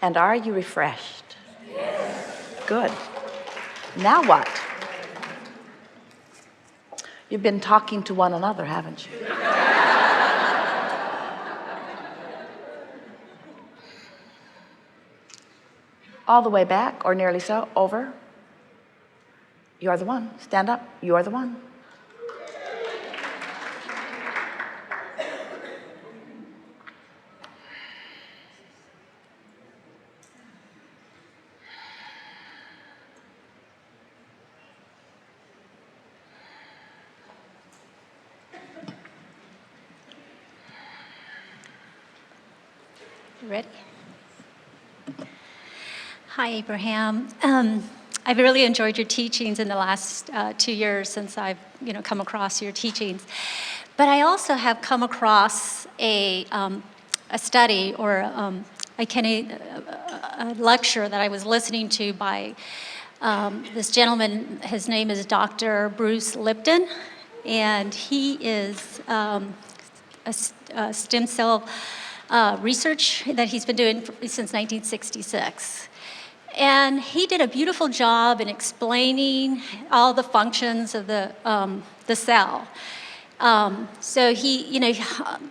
And are you refreshed? Good. Now what? You've been talking to one another, haven't you? All the way back, or nearly so, over. You are the one. Stand up. You are the one. Ready? Hi, Abraham. I've really enjoyed your teachings in the last 2 years since I've come across your teachings. But I also have come across a study or a lecture that I was listening to by this gentleman. His name is Dr. Bruce Lipton, and he is a stem cell research that he's been doing since 1966. And he did a beautiful job in explaining all the functions of the cell. So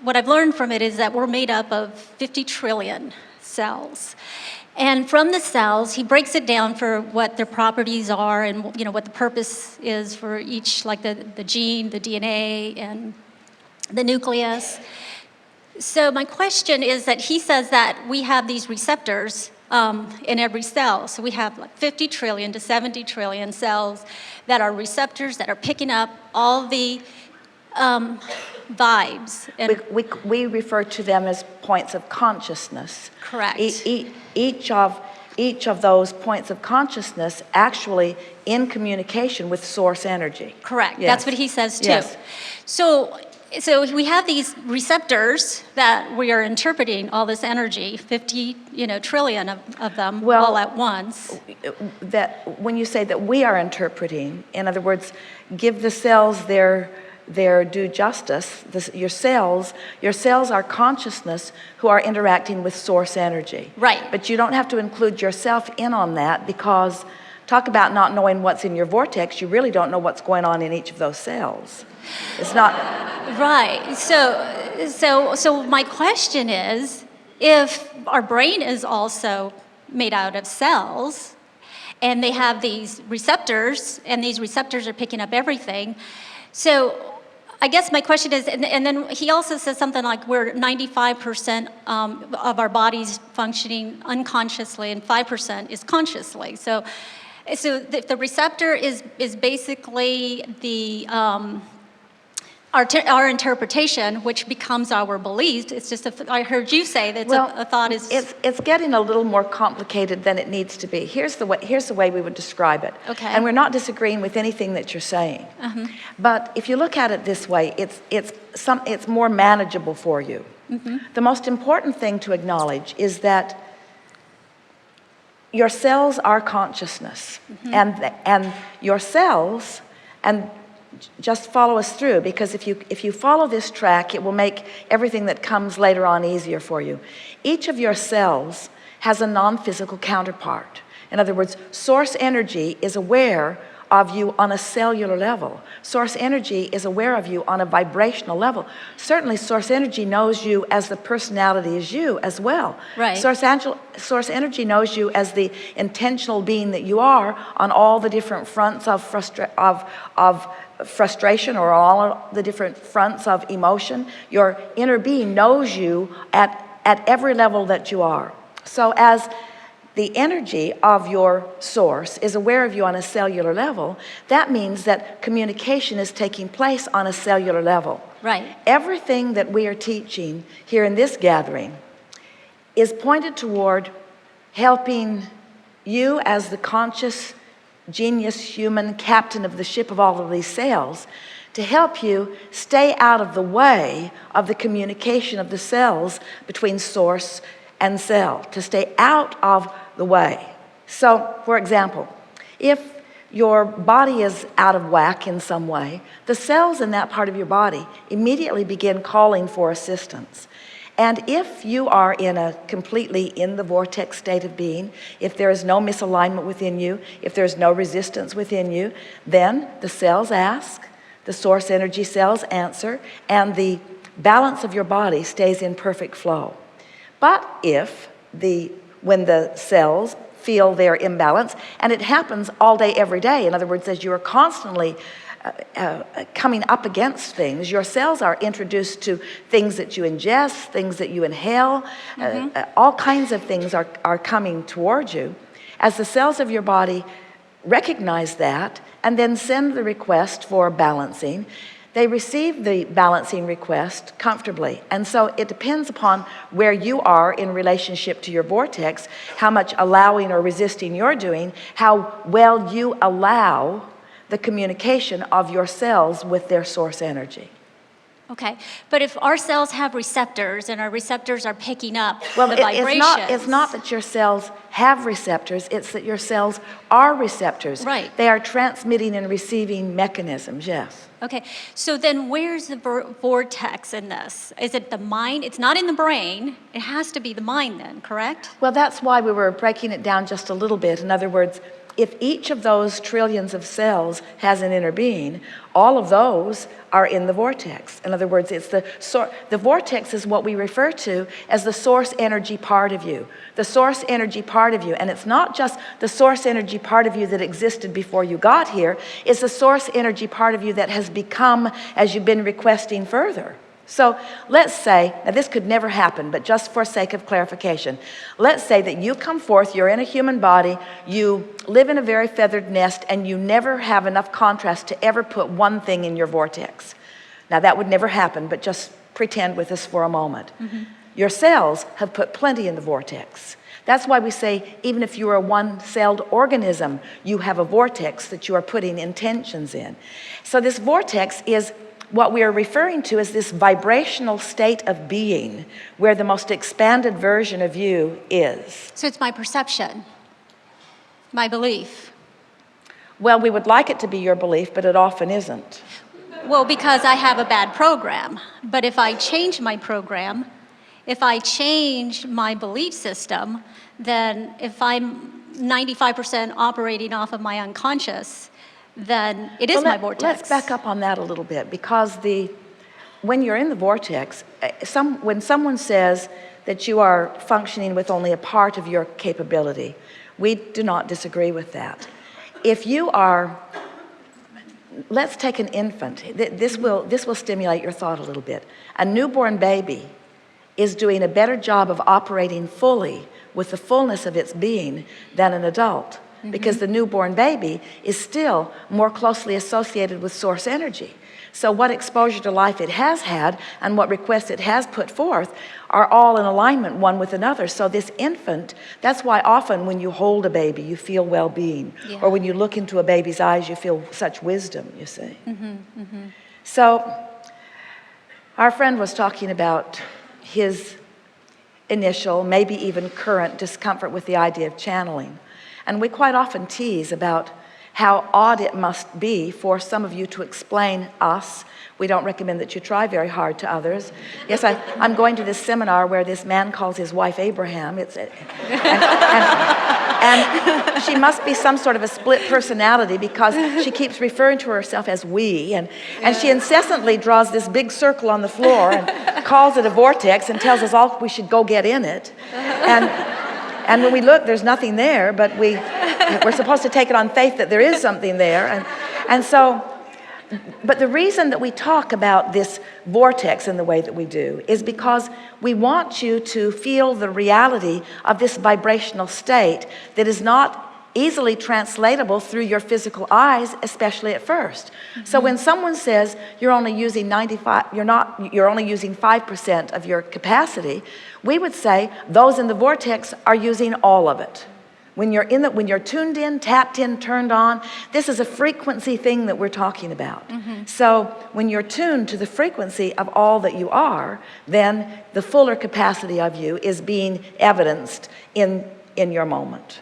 what I've learned from it is that we're made up of 50 trillion cells. And from the cells, he breaks it down for what their properties are and what the purpose is for each, like the gene, the DNA, and the nucleus. So my question is that he says that we have these receptors in every cell. So we have like 50 trillion to 70 trillion cells that are receptors that are picking up all the vibes. And We refer to them as points of consciousness. Correct. Each of those points of consciousness actually in communication with source energy. Correct. Yes. That's what he says too. Yes. So we have these receptors that we are interpreting all this energy, 50 trillion of them all at once. That when you say that we are interpreting, in other words, give the cells their due justice. Your cells are consciousness who are interacting with source energy. Right. But you don't have to include yourself in on that, because talk about not knowing what's in your vortex. You really don't know what's going on in each of those cells. It's not right. So my question is, if our brain is also made out of cells, and they have these receptors, and these receptors are picking up everything, so I guess my question is, and then he also says something like we're 95% of our bodies functioning unconsciously, and 5% is consciously. So the receptor is basically our interpretation, which becomes our belief. It's just I heard you say that a thought is. It's getting a little more complicated than it needs to be. Here's the way we would describe it. Okay. And we're not disagreeing with anything that you're saying. Uh-huh. But if you look at it this way, it's more manageable for you. Mm-hmm. The most important thing to acknowledge is that your cells are consciousness. Mm-hmm. and your cells, and just follow us through, because if you follow this track, it will make everything that comes later on easier for you. Each of your cells has a non-physical counterpart. In other words, source energy is aware of you on a cellular level. Source energy is aware of you on a vibrational level. Certainly, source energy knows you as the personality is you as well. Right. Source energy knows you as the intentional being that you are on all the different fronts of frustration, or all the different fronts of emotion. Your inner being knows you at every level that you are. So as the energy of your source is aware of you on a cellular level, that means that communication is taking place on a cellular level. Right. Everything that we are teaching here in this gathering is pointed toward helping you as the conscious, genius, human captain of the ship of all of these cells, to help you stay out of the way of the communication of the cells between source and cell, to stay out of the way. So, for example, if your body is out of whack in some way, the cells in that part of your body immediately begin calling for assistance. And if you are in a completely in the vortex state of being, if there is no misalignment within you, if there's no resistance within you, then the cells ask, the source energy cells answer, and the balance of your body stays in perfect flow. But if when the cells feel their imbalance, and it happens all day, every day, in other words, as you are constantly coming up against things, your cells are introduced to things that you ingest, things that you inhale, all kinds of things are coming towards you. As the cells of your body recognize that and then send the request for balancing, they receive the balancing request comfortably. And so it depends upon where you are in relationship to your vortex, how much allowing or resisting you're doing, how well you allow the communication of your cells with their source energy. Okay, but if our cells have receptors and our receptors are picking up the Well, vibrations. it's not that your cells have receptors, it's that your cells are receptors. Right. They are transmitting and receiving mechanisms, yes. Okay, so then where's the vortex in this? Is it the mind? It's not in the brain. It has to be the mind then, correct? Well, that's why we were breaking it down just a little bit. In other words, if each of those trillions of cells has an inner being, all of those are in the vortex. In other words, it's the vortex is what we refer to as the source energy part of you. The source energy part of you. And it's not just the source energy part of you that existed before you got here. It's the source energy part of you that has become as you've been requesting further. So let's say, now this could never happen, but just for sake of clarification, let's say that you come forth, you're in a human body, you live in a very feathered nest, and you never have enough contrast to ever put one thing in your vortex. Now that would never happen, but just pretend with us for a moment. Your cells have put plenty in the vortex. That's why we say, even if you are a one-celled organism, you have a vortex that you are putting intentions in. So this vortex is what we are referring to as this vibrational state of being where the most expanded version of you is. So it's my perception, my belief. Well, we would like it to be your belief, but it often isn't. Well, because I have a bad program. But if I change my program, if I change my belief system, then if I'm 95% operating off of my unconscious, then it is my vortex. Let's back up on that a little bit, because when you're in the vortex, when someone says that you are functioning with only a part of your capability, we do not disagree with that. If you are, let's take an infant. This will stimulate your thought a little bit. A newborn baby is doing a better job of operating fully with the fullness of its being than an adult. Because the newborn baby is still more closely associated with source energy. So what exposure to life it has had and what requests it has put forth are all in alignment one with another. So this infant, that's why often when you hold a baby, you feel well-being. Yeah. Or when you look into a baby's eyes, you feel such wisdom, you see. So our friend was talking about his initial, maybe even current discomfort with the idea of channeling. And we quite often tease about how odd it must be for some of you to explain us. We don't recommend that you try very hard to others. Yes, I'm going to this seminar where this man calls his wife Abraham. And she must be some sort of a split personality, because she keeps referring to herself as we. And she incessantly draws this big circle on the floor and calls it a vortex and tells us all we should go get in it. And when we look, there's nothing there, but we're supposed to take it on faith that there is something there. And so, but the reason that we talk about this vortex in the way that we do is because we want you to feel the reality of this vibrational state that is not easily translatable through your physical eyes, especially at first. So when someone says you're only using 5% of your capacity, we would say those in the vortex are using all of it. When you're tuned in, tapped in, turned on, this is a frequency thing that we're talking about. So when you're tuned to the frequency of all that you are, then the fuller capacity of you is being evidenced in your moment.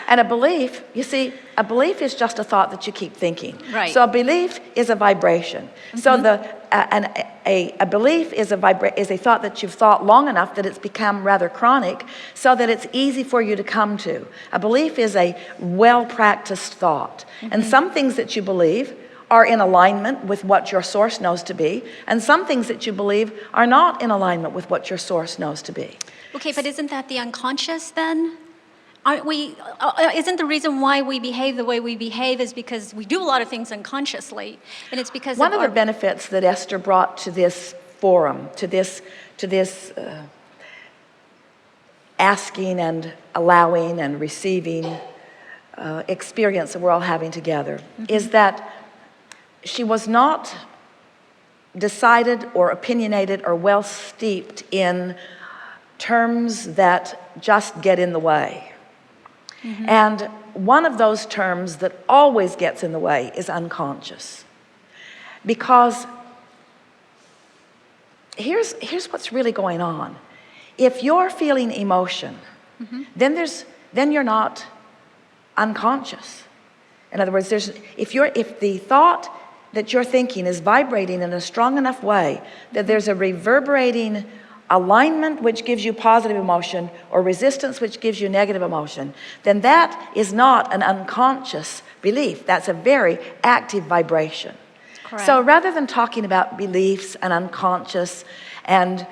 And a belief, you see, a belief is just a thought that you keep thinking. Right. So a belief is a vibration. So a belief is a thought that you've thought long enough that it's become rather chronic, so that it's easy for you to come to. A belief is a well-practiced thought. And some things that you believe are in alignment with what your source knows to be, and some things that you believe are not in alignment with what your source knows to be. Okay, but isn't that the unconscious then? Aren't we, isn't the reason why we behave the way we behave is because we do a lot of things unconsciously, and it's because One of the benefits that Esther brought to this forum, to this asking and allowing and receiving experience that we're all having together, is that she was not decided or opinionated or well steeped in terms that just get in the way. And one of those terms that always gets in the way is unconscious. Because here's what's really going on. If you're feeling emotion, then you're not unconscious. In other words, if the thought that you're thinking is vibrating in a strong enough way that there's a reverberating alignment which gives you positive emotion, or resistance which gives you negative emotion, then that is not an unconscious belief. That's a very active vibration. Correct. So rather than talking about beliefs and unconscious and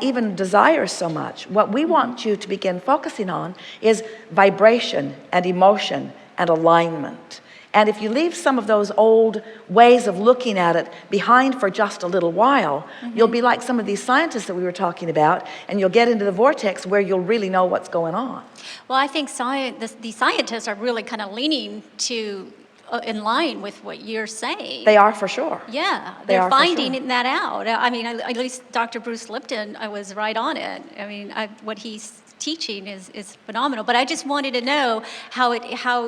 even desires so much, what we want you to begin focusing on is vibration and emotion and alignment. And if you leave some of those old ways of looking at it behind for just a little while, you'll be like some of these scientists that we were talking about, and you'll get into the vortex where you'll really know what's going on. Well, I think the scientists are really kind of leaning to in line with what you're saying. They are for sure. Yeah, They they're are for finding sure. that out. I mean, at least Dr. Bruce Lipton, I was right on it. I mean, what he's teaching is phenomenal. But I just wanted to know how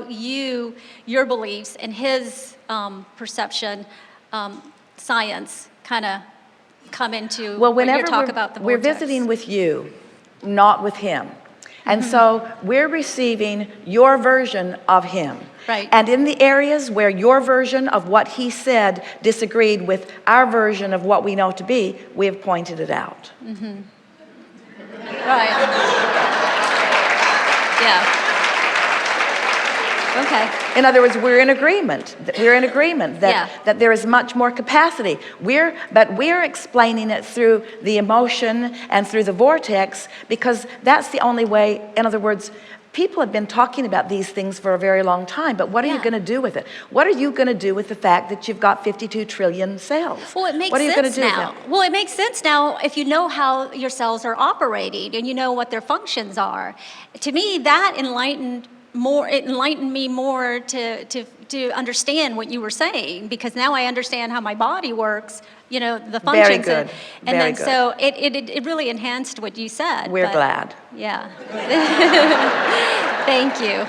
your beliefs and his perception, science, kind of come into when you talk about the we're vortex. visiting with you, not with him. And so we're receiving your version of him. Right. And in the areas where your version of what he said disagreed with our version of what we know to be, we have pointed it out. Right. Yeah. Okay. In other words, we're in agreement. We're in agreement that there is much more capacity. But we're explaining it through the emotion and through the vortex, because that's the only way. In other words, people have been talking about these things for a very long time, but what are you going to do with it? What are you going to do with the fact that you've got 52 trillion cells? Well, it makes what are you sense going to do now. with that? Well, it makes sense now if you know how your cells are operating and you know what their functions are. To me, that enlightened me more to understand what you were saying, because now I understand how my body works, the functions. Very good. And then so it really enhanced what you said. We're glad. Yeah. Thank you.